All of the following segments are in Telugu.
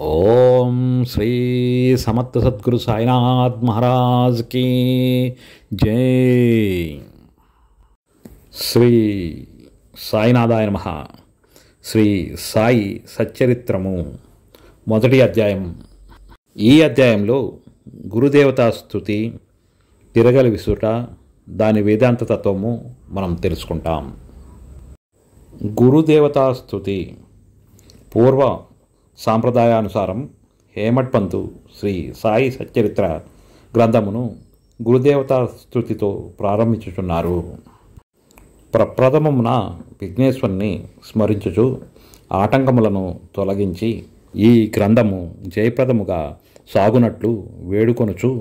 ఓం శ్రీ సమర్థ సద్గురు సాయినాథ్ మహారాజ్ కి జై. శ్రీ సాయినాథాయ నమః. శ్రీ సాయి సచ్చరిత్రము మొదటి అధ్యాయం. ఈ అధ్యాయంలో గురుదేవతా స్తుతి, తిరగలి విసుట, దాని వేదాంత తత్వము మనం తెలుసుకుంటాం. గురుదేవతా స్తుతి. పూర్వ సాంప్రదాయానుసారం హేమడ్ పంతు శ్రీ సాయి సచ్చరిత్ర గ్రంథమును గురుదేవతా స్తుతితో ప్రారంభించుచున్నారు. ప్రప్రథమమున విఘ్నేశ్వరుని స్మరించుచు ఆటంకములను తొలగించి ఈ గ్రంథము జయప్రదముగా సాగునట్లు వేడుకొనుచు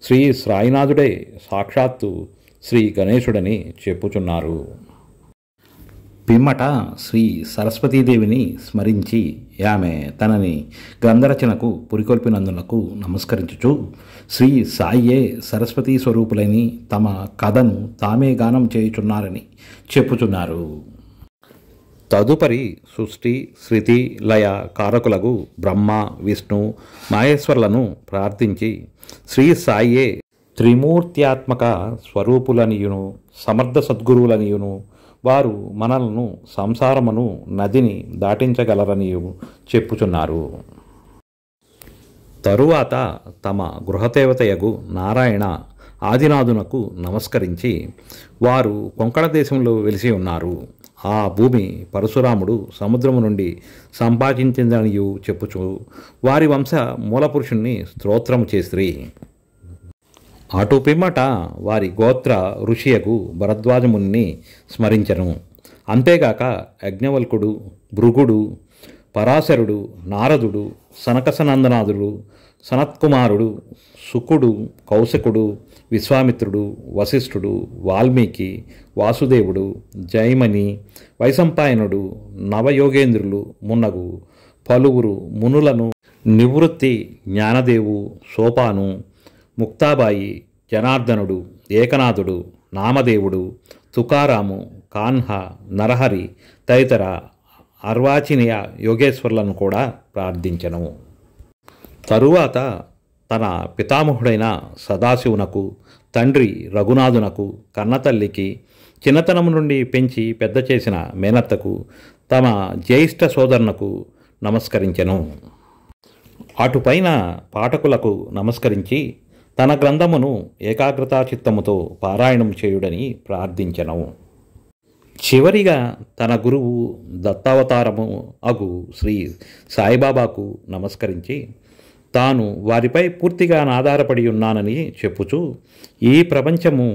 శ్రీ సాయినాథుడే సాక్షాత్తు శ్రీ గణేశుడని చెప్పుచున్నారు. పిమ్మట శ్రీ సరస్వతీదేవిని స్మరించి ఆమె తనని గ్రంథరచనకు పురికొల్పినందునకు నమస్కరించుచు శ్రీ సాయే సరస్వతీ స్వరూపులని తమ కథను తామే గానం చేయుచున్నారని చెప్పుచున్నారు. తదుపరి సృష్టి, శృతి, లయ కారకులకు బ్రహ్మ, విష్ణు, మహేశ్వరులను ప్రార్థించి శ్రీ సాయే త్రిమూర్త్యాత్మక స్వరూపులనియును సమర్థ సద్గురువులనియును వారు మనలను సంసారమును నదిని దాటించగలరనియు చెప్పుచున్నారు. తరువాత తమ గృహదేవతయగు నారాయణ ఆదినాథునకు నమస్కరించి వారు కొంకణ దేశంలో వెలిసి ఉన్నారు. ఆ భూమి పరశురాముడు సముద్రము నుండి సంపాదించిందనియు చెప్పుచు వారి వంశ మూలపురుషుణ్ణి స్తోత్రము చేసిరి. అటు పిమ్మట వారి గోత్ర ఋషియగు భరద్వాజముని స్మరించను. అంతేగాక యజ్ఞవల్కుడు, భృగుడు, పరాశరుడు, నారదుడు, సనకసనందనాథుడు, సనత్కుమారుడు, శుకుడు, కౌశికుడు, విశ్వామిత్రుడు, వశిష్ఠుడు, వాల్మీకి, వాసుదేవుడు, జైమని, వైశంపాయనుడు, నవయోగేంద్రులు మున్నగు పలువురు మునులను, నివృత్తి, జ్ఞానదేవు, సోపాను, ముక్తాబాయి, జనార్దనుడు, ఏకనాథుడు, నామదేవుడు, తుకారాము, కాన్హ, నరహరి తదితర అర్వాచీనియ యోగేశ్వర్లను కూడా ప్రార్థించెను. తరువాత తన పితామహుడైన సదాశివునకు, తండ్రి రఘునాథునకు, కన్నతల్లికి, చిన్నతనము నుండి పెంచి పెద్ద చేసిన మేనత్తకు, తమ జ్యేష్ఠ సోదరునకు నమస్కరించెను. అటుపైన పాఠకులకు నమస్కరించి తన గ్రంథమును ఏకాగ్రతా చిత్తముతో పారాయణం చేయుడని ప్రార్థించెను. చివరిగా తన గురువు దత్తావతారము అగు శ్రీ సాయిబాబాకు నమస్కరించి తాను వారిపై పూర్తిగా ఆధారపడి ఉన్నానని చెప్పుచు ఈ ప్రపంచము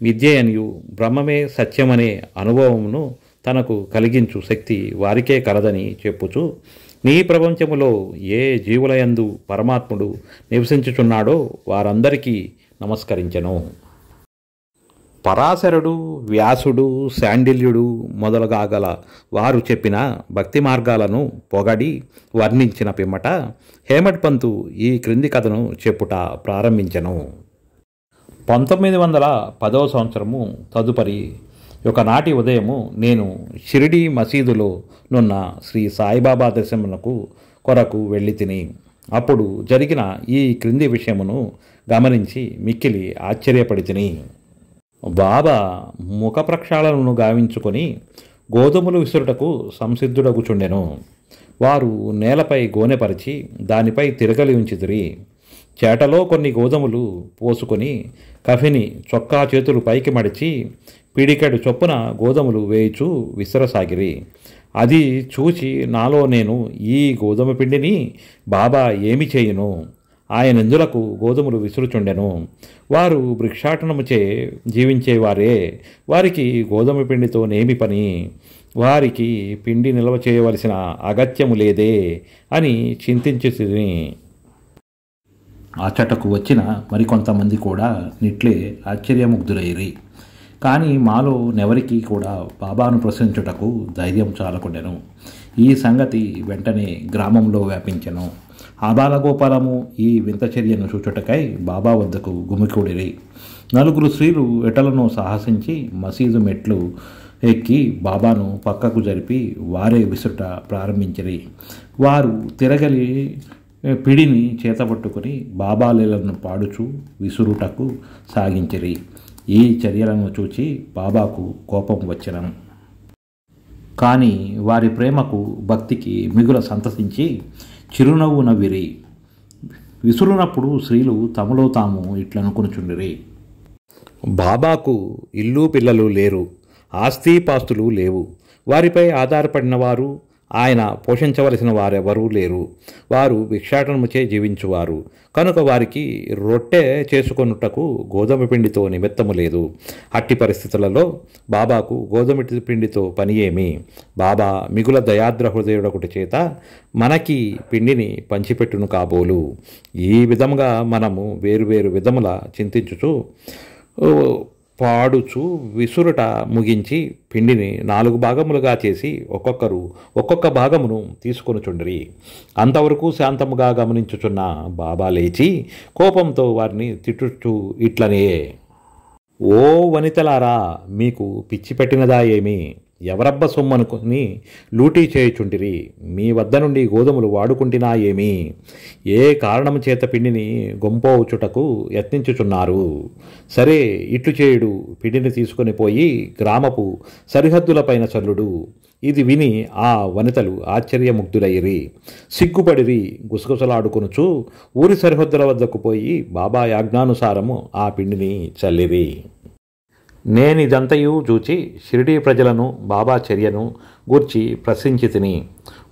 విద్యయనియు బ్రహ్మమే సత్యమనే అనుభవమును తనకు కలిగించు శక్తి వారికే కలదని చెప్పుచు నీ ప్రపంచములో ఏ జీవులయందు పరమాత్ముడు నివసించుచున్నాడో వారందరికీ నమస్కరించెను. పరాశరుడు, వ్యాసుడు, శాండిల్యుడు మొదలుగాగల వారు చెప్పిన భక్తి మార్గాలను పొగడి వర్ణించిన పిమ్మట హేమడ్ పంతు ఈ క్రింది కథను చెప్పుట ప్రారంభించెను. 1910వ సంవత్సరము తదుపరి ఒకనాటి ఉదయము నేను షిరిడీ మసీదులో నున్న శ్రీ సాయిబాబా దర్శనమునకు కొరకు వెళ్ళి తిని అప్పుడు జరిగిన ఈ క్రింది విషయమును గమనించి మిక్కిలి ఆశ్చర్యపడి తిని. బాబా ముఖ ప్రక్షాళనను గావించుకొని గోధుమలు విసురుటకు సంసిద్ధుడగుచుండెను. వారు నేలపై గోనెపరిచి దానిపై తిరగలి ఉంచితిరి. చేటలో కొన్ని గోధుమలు పోసుకొని కఫిని చొక్కా చేతులు పైకి మడిచి పిడికెడు చొప్పున గోధుమలు వేయిచూ విసరసాగిరి. అది చూచి నాలో నేను ఈ గోధుమ పిండిని బాబా ఏమి చేయును? ఆయనెందులకు గోధుమలు విసురుచుండెను? వారు భిక్షాటనముచే జీవించేవారే, వారికి గోధుమ పిండితో నేమి పని? వారికి పిండి నిల్వ చేయవలసిన అగత్యము లేదే అని చింతించి అచ్చటకు వచ్చిన మరికొంతమంది కూడా నిట్లే ఆశ్చర్యముగ్ధులైరి. కానీ మాలో నెవరికి కూడా బాబాను ప్రశ్నించుటకు ధైర్యం చాలకుండెను. ఈ సంగతి వెంటనే గ్రామంలో వ్యాపించెను. ఆబాలగోపాలము ఈ వింత చర్యను చూచుటకై బాబా వద్దకు గుమికూడిరి. నలుగురు స్త్రీలు ఎటలను సాహసించి మసీదు మెట్లు ఎక్కి బాబాను పక్కకు జరిపి వారే విసుట ప్రారంభించిరి. వారు తిరగలి పిడిని చేతపట్టుకుని బాబా లీలను పాడుచు విసురుటకు సాగించిరి. ఈ చర్యలను చూచి బాబాకు కోపం వచ్చిన. కానీ వారి ప్రేమకు భక్తికి మిగుల సంతసించి చిరునవ్వు నవ్విరి. విసురునప్పుడు స్త్రీలు తమలో తాము ఇట్లనుకునుచుండిరి, బాబాకు ఇల్లు పిల్లలు లేరు, ఆస్తిపాస్తులు లేవు, వారిపై ఆధారపడిన వారు, ఆయన పోషించవలసిన వారెవరూ లేరు, వారు భిక్షాటనముచే జీవించువారు, కనుక వారికి రొట్టె చేసుకొనుటకు గోధుమ పిండితో నిమిత్తము లేదు. అట్టి పరిస్థితులలో బాబాకు గోధుమ పిండితో పని ఏమి? బాబా మిగుల దయాద్ర హృదయుడొకటి చేత మనకి పిండిని పంచిపెట్టును కాబోలు. ఈ విధముగా మనము వేరువేరు విధముల చింతించుచు పాడుచు విసురుట ముగించి పిండిని 4 భాగములుగా చేసి ఒక్కొక్కరు ఒక్కొక్క భాగమును తీసుకొనుచుండిరి. అంతవరకు శాంతముగా గమనించుచున్న బాబా లేచి కోపంతో వారిని తిట్టుచు ఇట్లనే, ఓ వనితలారా, మీకు పిచ్చి పెట్టినదా ఏమి? ఎవరబ్బ సొమ్మనుకొని లూటీ చేయుచుంటిరి? మీ వద్ద నుండి గోధుమలు వాడుకుంటున్నా ఏమి? ఏ కారణము చేత పిండిని గొంపోవుచుటకు యత్నించుచున్నారు? సరే, ఇట్లు చేయుడు, పిండిని తీసుకొని పోయి గ్రామపు సరిహద్దులపైన చల్లుడు. ఇది విని ఆ వనితలు ఆశ్చర్యముగ్ధులైరి, సిగ్గుపడిరి, గుసగుసలాడుకొనుచు ఊరి సరిహద్దుల వద్దకు పోయి బాబా యాజ్ఞానుసారము ఆ పిండిని చల్లిరి. నేనిదంతయు చూచి షిరిడీ ప్రజలను బాబా చర్యను గూర్చి ప్రశ్నించి తిని,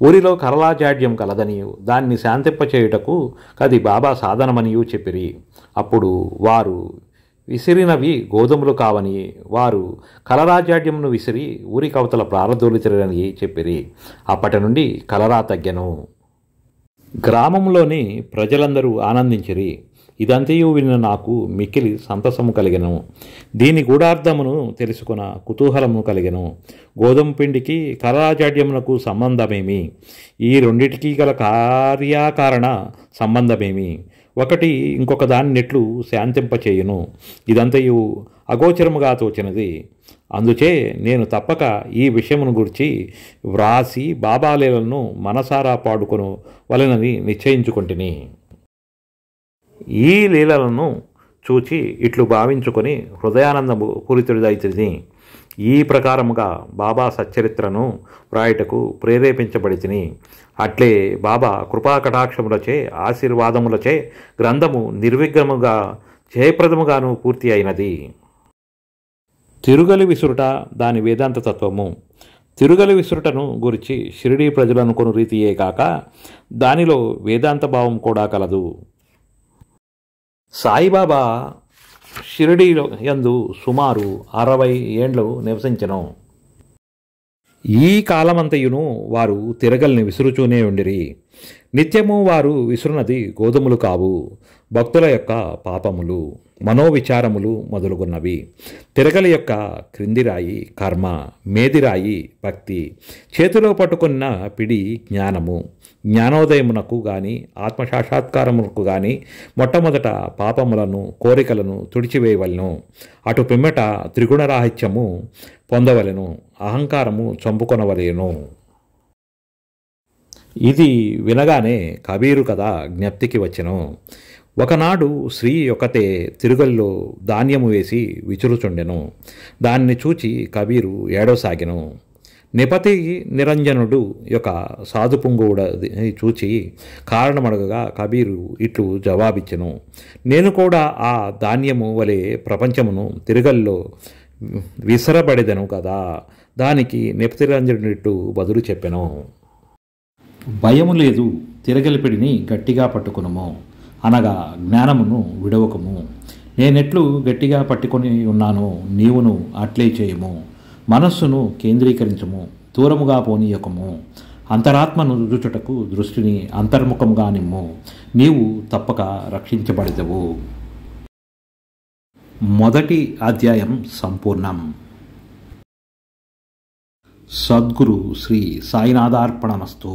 ఊరిలో కలలాజాడ్యం కలదనియు దాన్ని శాంతింపచేయుటకు కది బాబా సాధనమనియు చెప్పిరి. అప్పుడు వారు విసిరినవి గోధుమలు కావని, వారు కలరాజాడ్యమును విసిరి ఊరి కవతల ప్రారదోలితిరని చెప్పిరి. అప్పటి నుండి కలరా తగ్గెను. గ్రామంలోని ప్రజలందరూ ఆనందించిరి. ఇదంతయు విన్న నాకు మిక్కిలి సంతసము కలిగెను. దీని గూఢార్థమును తెలుసుకున్న కుతూహలము కలిగెను. గోధుమ పిండికి కలరాజాడ్యమునకు సంబంధమేమి? ఈ రెండిటికీ గల కార్యకారణ సంబంధమేమి? ఒకటి ఇంకొక దాని నెట్లు శాంతింపచేయును. ఇదంతయు అగోచరముగా తోచినది. అందుచే నేను తప్పక ఈ విషయమును గురించి వ్రాసి బాబాలీలను మనసారా పాడుకొను వలెనని నిశ్చయించుకొంటిని. ఈ లీలలను చూచి ఇట్లు భావించుకొని హృదయానందము పూరితుడిదైతిని. ఈ ప్రకారముగా బాబా సచ్చరిత్రను వ్రాయుటకు ప్రేరేపించబడితిని. అట్లే బాబా కృపాకటాక్షములచే ఆశీర్వాదములచే గ్రంథము నిర్విఘ్నముగా జయప్రదముగాను పూర్తి అయినది. తిరుగలి విసురుట దాని వేదాంత తత్వము. తిరుగలి విసురుటను గురించి షిరిడీ ప్రజలనుకొను రీతియే కాక దానిలో వేదాంత భావం కూడా కలదు. సాయిబాబా షిరిడీలో యందు సుమారు 60 ఏండ్లు నివసించెను. ఈ కాలమంతయును వారు తిరగల్ని విసురుచూనే ఉండిరి. నిత్యము వారు విసురునది గోధుమలు కావు, భక్తుల యొక్క పాపములు, మనోవిచారములు మొదలుగున్నవి. తిరగలి యొక్క క్రిందిరాయి కర్మ, మేదిరాయి భక్తి, చేతిలో పట్టుకున్న పిడి జ్ఞానము. జ్ఞానోదయమునకు గాని ఆత్మసాక్షాత్కారమునకు గాని మొట్టమొదట పాపములను కోరికలను తుడిచివేయవలను. అటు పిమ్మట త్రిగుణరాహిత్యము పొందవలెను, అహంకారము చంపుకొనవలేను. ఇది వినగానే కబీరు కథ జ్ఞప్తికి వచ్చెను. ఒకనాడు స్త్రీ ఒకతే తిరుగల్లో ధాన్యము వేసి విచురుచుండెను. దాన్ని చూచి కబీరు ఏడవసాగెను. నిపతి నిరంజనుడు యొక్క సాధుపుంగువుడ చూచి కారణమడగగా కబీరు ఇట్లు జవాబిచ్చెను, నేను కూడా ఆ ధాన్యము వలె ప్రపంచమును తిరుగల్లో విసరబడెదను కదా. దానికి నిపతిరంజనుడిట్టు బదులు చెప్పెను, భయము లేదు, తిరగలిపిడిని గట్టిగా పట్టుకునము, అనగా జ్ఞానమును విడవకము. నేనెట్లు గట్టిగా పట్టుకొని ఉన్నానో నీవును అట్లే చేయము. మనస్సును కేంద్రీకరించము, దూరముగా పోనీయకము. అంతరాత్మను రుచుటకు దృష్టిని అంతర్ముఖముగా నిమ్ము, నీవు తప్పక రక్షించబడదవు. మొదటి అధ్యాయం సంపూర్ణం. సద్గురు శ్రీ సాయినాథార్పణమస్తు.